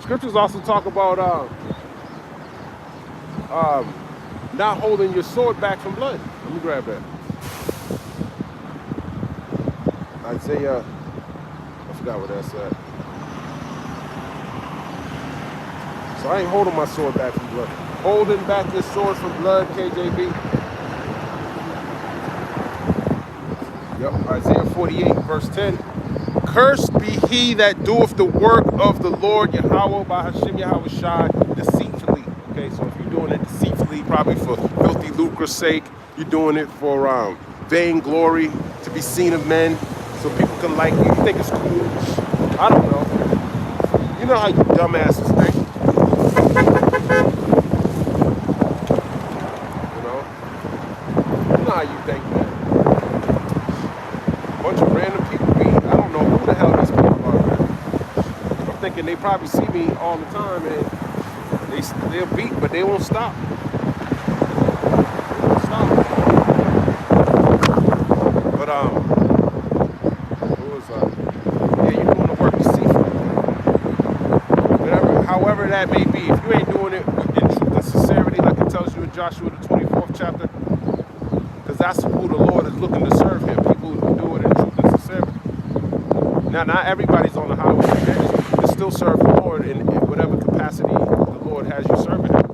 Scriptures also talk about not holding your sword back from blood. Let me grab that. Isaiah, I forgot what that's at. So I ain't holding my sword back from blood. Holding back this sword from blood, KJV. Yep, Isaiah 48, verse 10. Cursed be he that doeth the work of the Lord Yahweh by Hashem Yahweh Shai deceitfully. Okay, so if you're doing it deceitfully, probably for filthy lucre's sake, you're doing it for vain glory, to be seen of men, so people can like you. You think it's cool. I don't know. You know how you dumbasses think. You know? You know how you think, man. A bunch of random people be, I don't know who the hell these people are, man. I'm thinking they probably see me all the time and they'll beat, but they won't stop. They won't stop. But yeah, you're doing the work deceitfully. However that may be, if you ain't doing it in truth and sincerity, like it tells you in Joshua the 24th chapter, because that's who the Lord is looking to serve him, people who do it in truth and sincerity. Now, not everybody's on the highway of evangelism. You can still serve the Lord in whatever capacity the Lord has you serving him.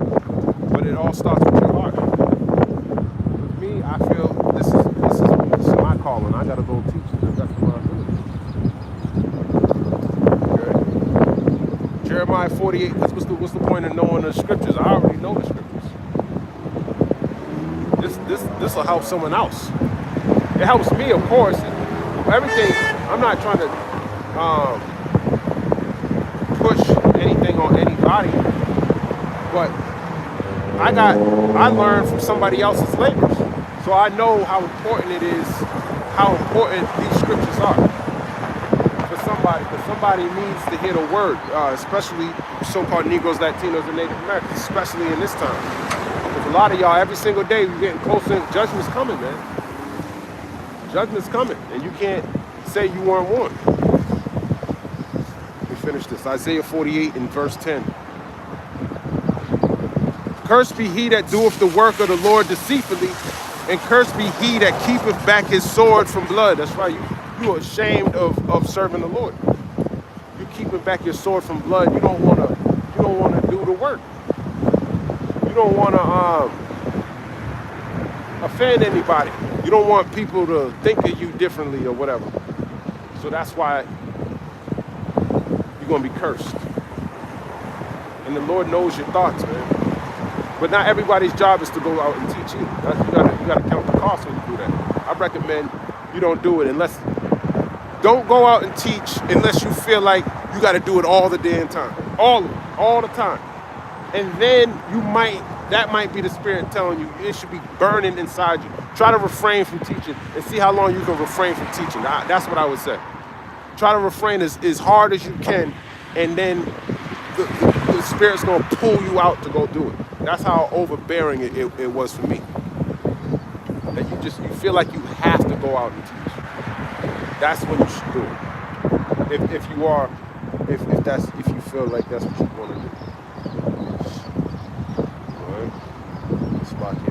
But it all starts with your heart. With me, I feel this is my calling. I gotta go teach to the best of my ability. Okay? Jeremiah 48, what's the point of knowing the scriptures? I already know the scriptures. This will help someone else. It helps me, of course. Everything, I'm not trying to push anything on anybody, but I learned from somebody else's labors. So I know how important it is, how important these scriptures are for somebody, because somebody needs to hear the word, especially so-called Negroes, Latinos, and Native Americans, especially in this time. Because a lot of y'all, every single day, we're getting closer. Judgment's coming, man. Judgment's coming, and you can't say you weren't warned. Let me finish this. Isaiah 48 and verse 10. Cursed be he that doeth the work of the Lord deceitfully, and cursed be he that keepeth back his sword from blood. That's right. You are ashamed of serving the Lord. You keeping back your sword from blood. You don't wanna do the work. You don't wanna offend anybody. You don't want people to think of you differently or whatever. So that's why you're gonna be cursed. And the Lord knows your thoughts, man. But not everybody's job is to go out and teach you. You gotta count the cost when you do that. I recommend you don't do it unless. Don't go out and teach unless you feel like you got to do it all the damn time, all the time, and then that might be the Spirit telling you it should be burning inside you. Try to refrain from teaching and see how long you can refrain from teaching. That's what I would say. Try to refrain as hard as you can, and then the Spirit's gonna pull you out to go do it. That's how overbearing it was for me. That you feel like you have to go out and teach. That's when you should do it. If you feel like that's what you want to do. All right. Let's lock in.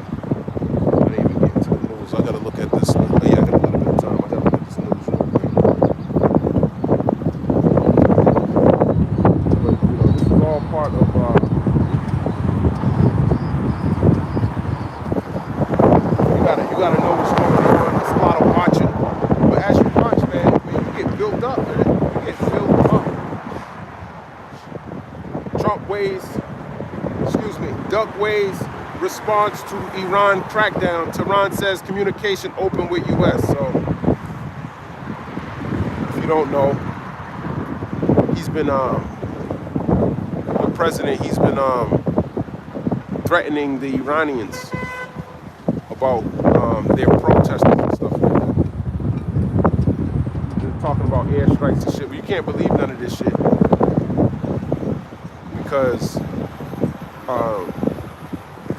I didn't even get into the news. I gotta look at this. Oh yeah, I got a little bit of time. I gotta look at this news real quick. But this is all part of you gotta know what's going on. There's a lot of watching. But as you watch, man, you get built up, man. You get filled up. Duck Ways response to Iran crackdown. Tehran says communication open with U.S. So, if you don't know, he's been, the president, he's been threatening the Iranians about their protesting and stuff like that. They're talking about airstrikes and shit, but you can't believe none of this shit. Because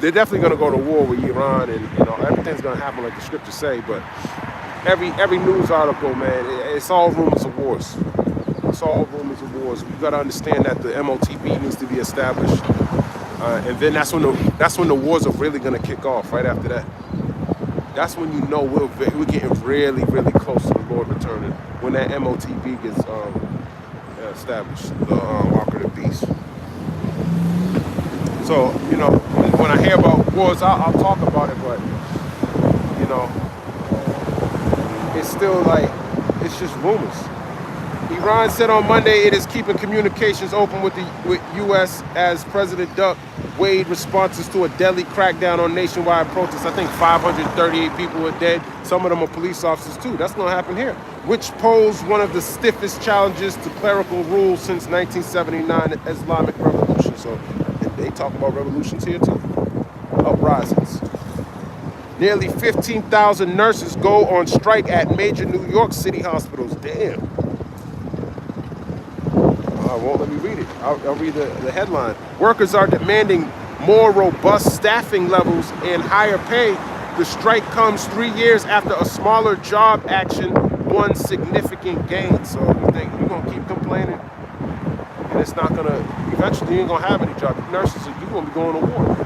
they're definitely going to go to war with Iran, and everything's going to happen like the scriptures say. But every news article, man, it's all rumors of wars. It's all rumors of wars. We've got to understand that the MOTB needs to be established, and then that's when the wars are really going to kick off. Right after that, that's when you know we're getting really, really close to the Lord returning. When that MOTB gets established, the Ark of the Beast. So, you know, when I hear about wars, I'll talk about it, but, you know, it's still like, it's just rumors. Iran said on Monday it is keeping communications open with the U.S. as President Duck weighed responses to a deadly crackdown on nationwide protests. I think 538 people were dead. Some of them are police officers too. That's gonna happen here, which posed one of the stiffest challenges to clerical rule since 1979 Islamic Revolution. So they talk about revolutions here too, uprisings. Nearly 15,000 nurses go on strike at major New York City hospitals. Damn. I won't let me read it. I'll read the headline. Workers are demanding more robust staffing levels and higher pay. The strike comes 3 years after a smaller job action won significant gains. So you think you're going to keep complaining? And it's not going to, eventually you ain't going to have any job. Nurses, you're going to be going to war.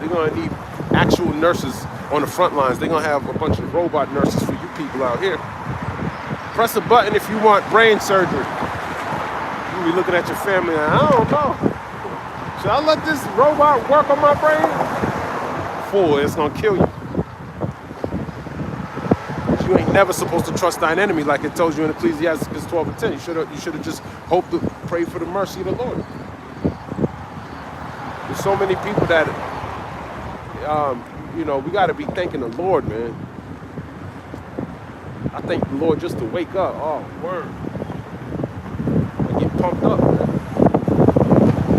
They're going to need actual nurses on the front lines. They're going to have a bunch of robot nurses for you people out here. Press a button if you want brain surgery. You'll be looking at your family and I don't know. Should I let this robot work on my brain? Fool, it's gonna kill you. You ain't never supposed to trust thine enemy like it tells you in Ecclesiastes 12 and 10. You should have just hoped to pray for the mercy of the Lord. There's so many people that, you know, we got to be thanking the Lord, man. I thank the Lord just to wake up. Oh, word. Get pumped up, man.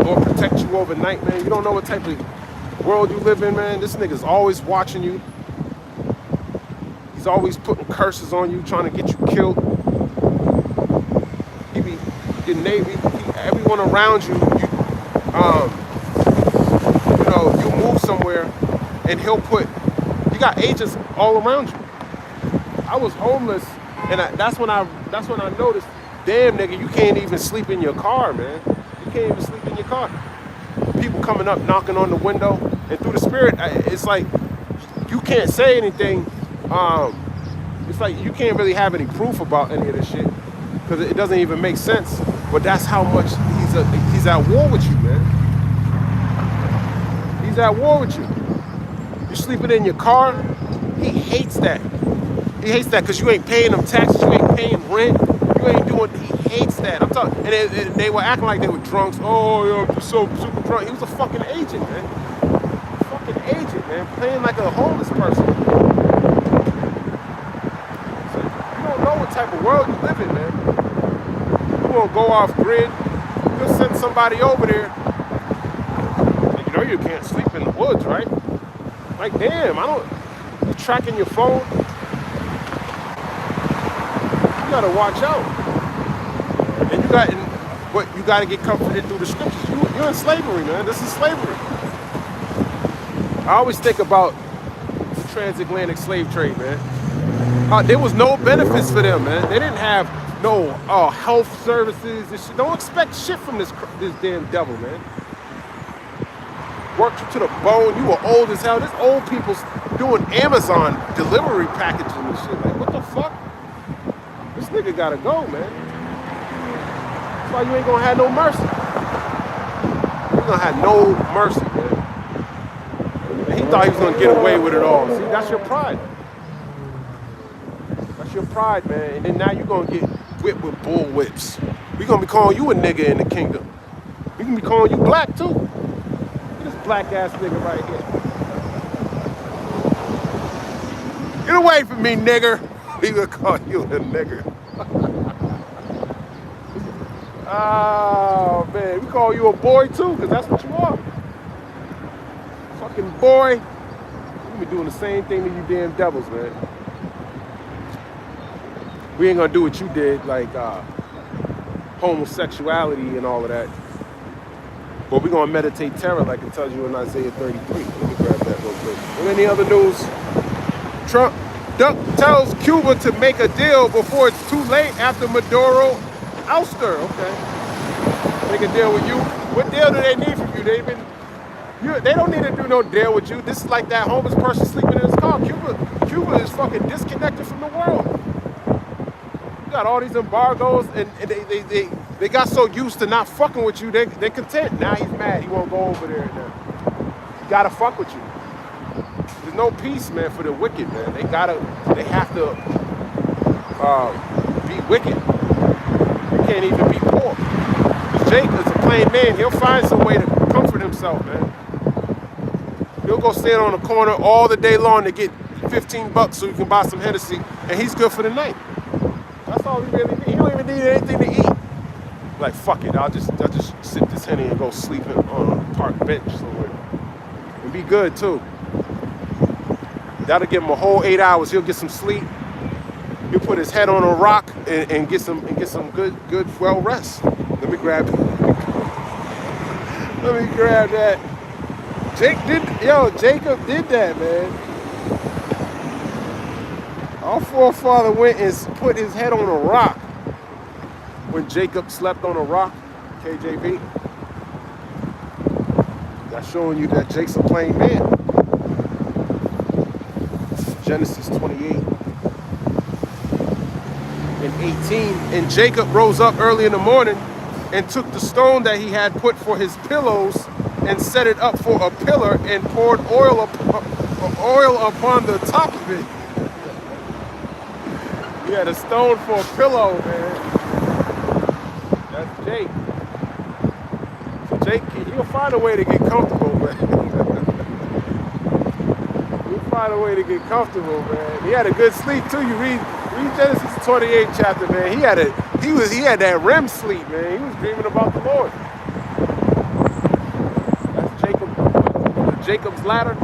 Lord protect you overnight, man. You don't know what type of world you live in, man. This nigga's always watching you. He's always putting curses on you, trying to get you killed. He be your neighbor, everyone around you. You know, you move somewhere, and he'll put. You got agents all around you. I was homeless, and that's when I noticed. Damn, nigga, you can't even sleep in your car, man. You can't even sleep in your car. People coming up, knocking on the window, and through the spirit, it's like you can't say anything. It's like you can't really have any proof about any of this shit because it doesn't even make sense. But that's how much he's at war with you, man. He's at war with you. You sleeping in your car. He hates that. He hates that because you ain't paying them taxes. You ain't paying rent. You ain't doing. He hates that. I'm talking. And they were acting like they were drunks. Oh, yo, I'm so super drunk. He was a fucking agent, man. Fucking agent, man. Playing like a homeless person. So you don't know what type of world you live in, man. You won't go off grid. You'll send somebody over there. You know you can't sleep in the woods, right? Like, damn, you tracking your phone. You gotta watch out. And you gotta get comforted through the scriptures. You're in slavery, man. This is slavery. I always think about the transatlantic slave trade, man. There was no benefits for them, man. They didn't have no health services and shit. Don't expect shit from this damn devil, man. Worked you to the bone. You were old as hell. There's old people doing Amazon delivery packages and shit. Like, what the fuck? This nigga gotta go, man. That's why you ain't gonna have no mercy. You're gonna have no mercy, man. And he thought he was gonna get away with it all. See, that's your pride. That's your pride, man. And then now you're gonna get whipped with bull whips. We're gonna be calling you a nigga in the kingdom. We can be calling you black too. Look at this black ass nigga right here. Get away from me, nigger. We gonna call you a nigger. Oh man, we call you a boy too, because that's what you are. Fucking boy. You be doing the same thing to you damn devils, man. We ain't gonna do what you did, like homosexuality and all of that. But we're gonna meditate terror like it tells you in Isaiah 33. Let me grab that real quick. And any other news? Trump tells Cuba to make a deal before it's too late after Maduro ouster. Okay. Make a deal with you. What deal do they need from you? They don't need to do no deal with you. This is like that homeless person sleeping in his car. Cuba is fucking disconnected from the world. You got all these embargoes and They got so used to not fucking with you, they content. Now he's mad. He won't go over there now. He gotta fuck with you. There's no peace, man, for the wicked, man. They have to be wicked. They can't even be poor. Because Jake is a plain man. He'll find some way to comfort himself, man. He'll go stand on the corner all the day long to get $15 so he can buy some Hennessy, and he's good for the night. That's all he really needs. He don't even need anything to eat. Like, fuck it, I'll just sip this Henny and go sleep on a park bench somewhere. And be good, too. That'll give him a whole 8 hours. He'll get some sleep. He'll put his head on a rock and get some good well rest. Let me grab that. Jacob did that, man. Our forefather went and put his head on a rock when Jacob slept on a rock, KJV. That's showing you that Jake's a plain man. Genesis 28 and 18. And Jacob rose up early in the morning and took the stone that he had put for his pillows and set it up for a pillar and poured oil upon the top of it. He had a stone for a pillow, man. That's Jake. So Jake, he'll find a way to get comfortable, man. He'll find a way to get comfortable, man. He had a good sleep too. You read Genesis 28 chapter, man. He had that REM sleep, man. He was dreaming about the Lord. That's Jacob's ladder.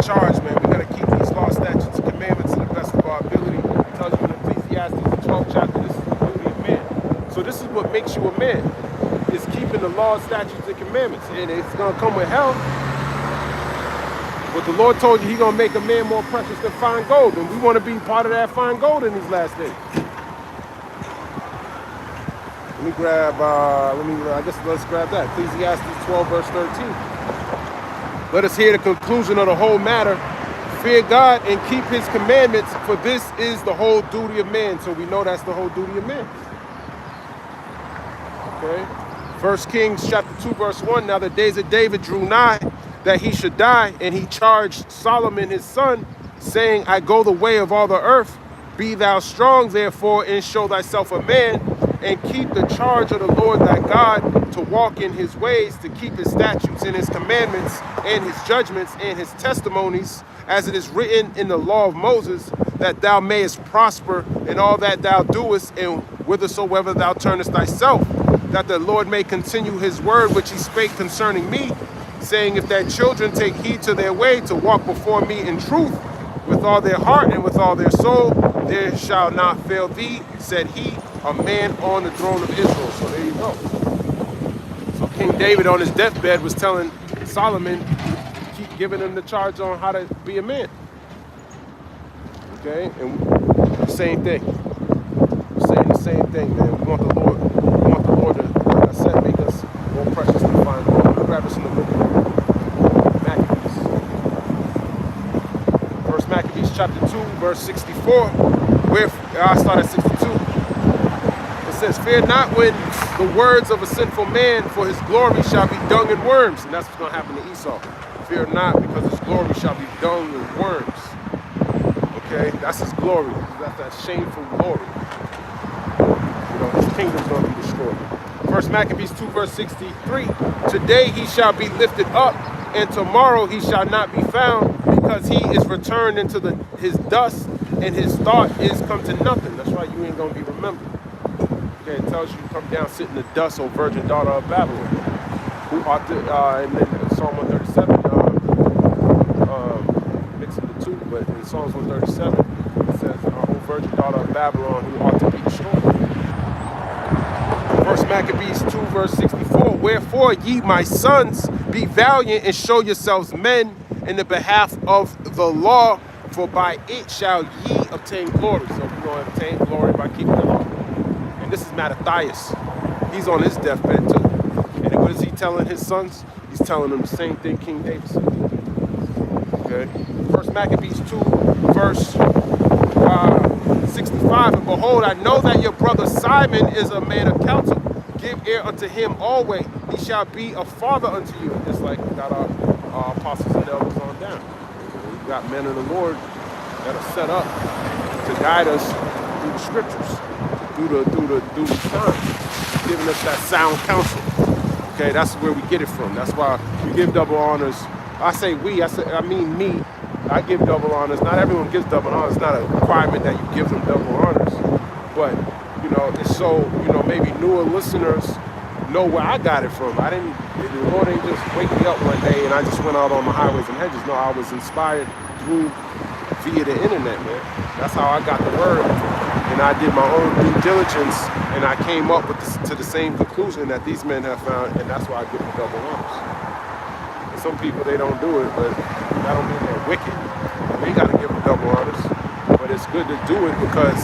Charge, man. We got to keep these law, statutes, and commandments to the best of our ability. It tells you in Ecclesiastes, the 12th chapter, this is the duty of man. So this is what makes you a man, is keeping the law, statutes, and commandments. And it's going to come with hell. But the Lord told you he's going to make a man more precious than fine gold. And we want to be part of that fine gold in these last days. Let's grab that. Ecclesiastes 12, verse 13. Let us hear the conclusion of the whole matter. Fear God and keep his commandments, for this is the whole duty of man. So we know that's the whole duty of man. Okay. 1 Kings chapter 2, verse 1. Now the days of David drew nigh that he should die, and he charged Solomon his son, saying, I go the way of all the earth. Be thou strong, therefore, and show thyself a man, and keep the charge of the Lord thy God, to walk in his ways, to keep his statutes and his commandments and his judgments and his testimonies, as it is written in the law of Moses, that thou mayest prosper in all that thou doest, and whithersoever thou turnest thyself, that the Lord may continue his word which he spake concerning me, saying, if thy children take heed to their way, to walk before me in truth, with all their heart and with all their soul, there shall not fail thee, said he, a man on the throne of Israel. So there you go. So King David on his deathbed was telling Solomon, keep giving him the charge on how to be a man. Okay, and the same thing. We're saying the same thing, man. We want the Lord to, like I said, make us more precious than fine gold. We'll grab us in the book of Maccabees. First Maccabees chapter 2, verse 64. Where I start at 62. It says, fear not when the words of a sinful man, for his glory shall be dung and worms. And that's what's going to happen to Esau. Fear not, because his glory shall be dung and worms. Okay, that's his glory. That's that shameful glory. You know, his kingdom's going to be destroyed. First Maccabees 2, verse 63. Today he shall be lifted up, and tomorrow he shall not be found, because he is returned into his dust, and his thought is come to nothing. That's why you ain't going to be remembered. Okay, it tells you to come down, sit in the dust, O virgin daughter of Babylon. Who ought to, and then Psalm 137, mixing the two, but in Psalms 137, it says, O virgin daughter of Babylon, who ought to be destroyed. First Maccabees 2, verse 64, wherefore ye, my sons, be valiant and show yourselves men in the behalf of the law, for by it shall ye obtain glory. So we're going to obtain glory by keeping the law. And this is Mattathias. He's on his deathbed too. And what is he telling his sons? He's telling them the same thing King David said. Okay. First Maccabees 2, verse 5, and behold, I know that your brother Simon is a man of counsel. Give ear unto him always. He shall be a father unto you. Just like we got our apostles and elders on down. We got men of the Lord that are set up to guide us through the scriptures, through the times, giving us that sound counsel. Okay, that's where we get it from. That's why we give double honors. I say we, I mean me. I give double honors. Not everyone gives double honors. It's not a requirement that you give them double honors. But, you know, it's so, you know, maybe newer listeners know where I got it from. The Lord ain't just wake me up one day and I just went out on the highways and hedges. No, I was inspired via the internet, man. That's how I got the word. And I did my own due diligence, and I came up to the same conclusion that these men have found, and that's why I give them double honors. And some people, they don't do it, but that don't mean they're wicked. We got to give them double honors, but it's good to do it because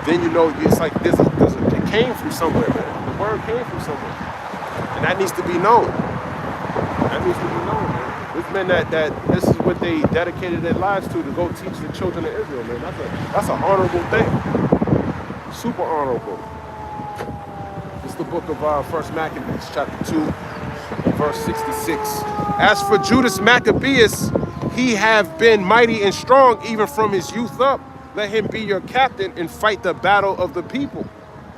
then you know it's like it came from somewhere, man. The word came from somewhere, and that needs to be known. That needs to be known, man. There's men that this is what they dedicated their lives to go teach the children of Israel, man. That's an honorable thing. Super honorable. It's the book of 1 Maccabees, chapter 2, verse 66. As for Judas Maccabeus, he have been mighty and strong even from his youth up. Let him be your captain and fight the battle of the people.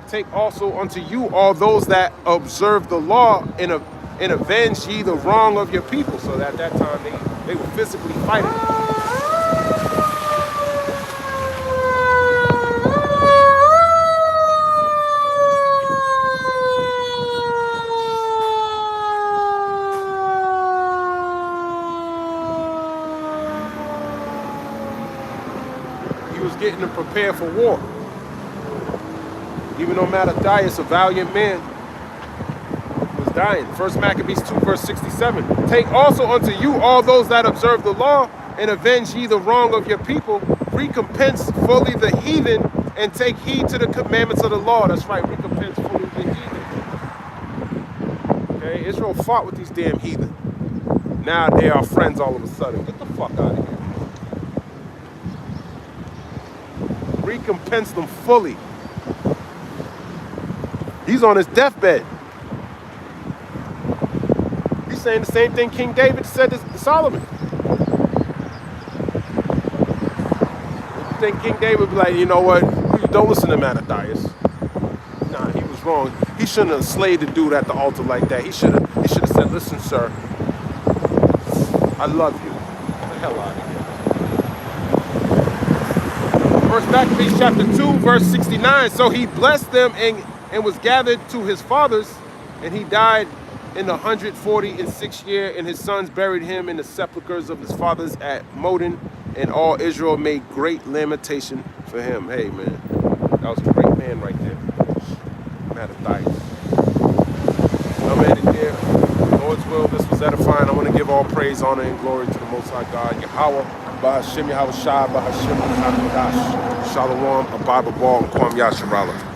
Take also unto you all those that observe the law and avenge ye the wrong of your people. So that at that time they were physically fighting. Getting them prepared for war. Even though Mattathias, a valiant man, was dying. 1 Maccabees 2, verse 67. Take also unto you all those that observe the law, and avenge ye the wrong of your people. Recompense fully the heathen, and take heed to the commandments of the law. That's right, recompense fully the heathen. Okay, Israel fought with these damn heathen. Now they are friends all of a sudden. Get the fuck out of here. Recompense them fully. He's on his deathbed. He's saying the same thing King David said to Solomon. You think King David would be like, you know what? Don't listen to Mattathias. Nah, he was wrong. He shouldn't have slayed the dude at the altar like that. He should have said, listen, sir, I love you. Get the hell out of here. 1 Maccabees chapter 2, verse 69. So he blessed them and was gathered to his fathers, and he died in the 146th year, and his sons buried him in the sepulchres of his fathers at Modin, and all Israel made great lamentation for him. Hey, man, that was a great man right there. Mattathias. I'm headed there. Lord's will, this was edifying. I want to give all praise, honor, and glory to the Most High God, Yahweh. Bahashim Yahweh Shai, Bahashim Yahweh Shalom, a Bible ball, and Kwam Yasharala.